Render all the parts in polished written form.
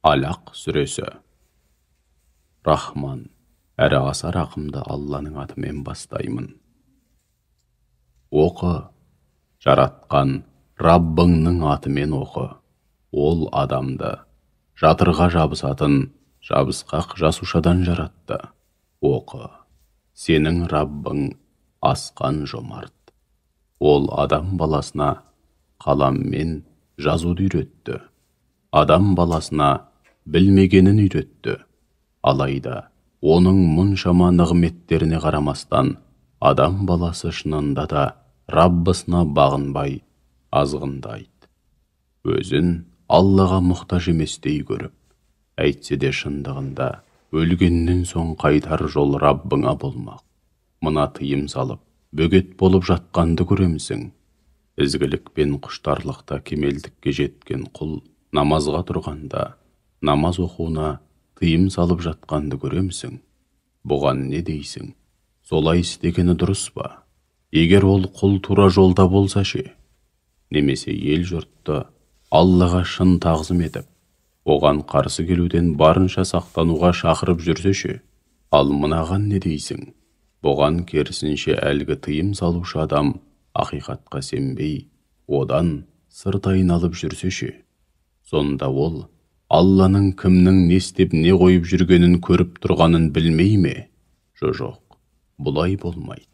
Alaq сүресі. Рахман, әрі аса рақымды Алланың атымен бастаймын. Оқы, жаратқан Раббыңның атымен оқы. Ол адамды жатырға жабысатын жабысқақ жасушадан жаратты. Оқы, сенің Раббың асқан жомарт. Ол адам баласына қаламмен жазуды үйретті. Адам баласына білмегенін үйретті. Алайда оның мұншама нығметтеріне қарамастан, адам баласы шынында да Раббысына бағынбай, азғындайды. Өзін Аллаға мұқтаж еместей көріп, әйтсе де шындығында өлгеннен соң қайтар жол Раббыңа болмақ. Мына тыйым салып, бөгет болып жатқанды көремісің? Ізгілік пен құштарлықта кемелдікке жеткен құл намазға тұрғанда, намаз оқуына тыйым салып жатқанды көремісің? Бұған не дейсің? Солай істегені дұрыс па? Егер ол құл тура жолда болса ше? Немесе ел жұртты Аллаға шын тағзым етіп, оған қарсы келуден барынша сақтануға шақырып жүрсе ше? Ал мынаған не дейсің? Бұған керісінше әлгі тыйым салушы адам ақиқатқа сенбей, одан сырт айналып жүрсе ше? Сонда ол Алланың кімнің не істеп не қойып жүргенін көріп тұрғанын білмей ме? Жоқ, бұлай болмайды.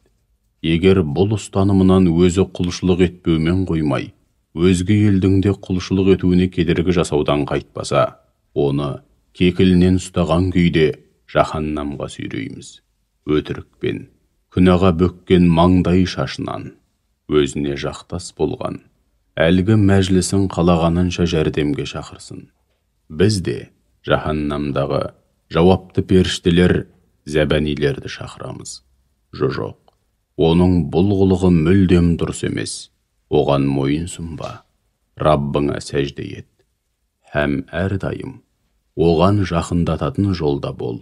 Егер бұл ұстанымынан өзі құлшылық етпеумен қоймай, өзге елдің де құлшылық етуіне кедергі жасаудан қайтпаса, оны кекілінен ұстаған күйде жаһаннамға сүйрейміз. Өтірікпен, күнәға бөккен маңдай шашынан, өзіне жақтас болған, әлгі мәжлісін қалағанынша жәрдемге шақырсын. Біз де жаһаннамдағы жауапты періштелер, зәбәнилерді шақырамыз. Жоқ, оның бұл қылығы мүлдем дұрыс емес. Оған мойынсұнба, Раббыңа сәжде ет. Һәм әрдайым оған жақындататын жолда бол.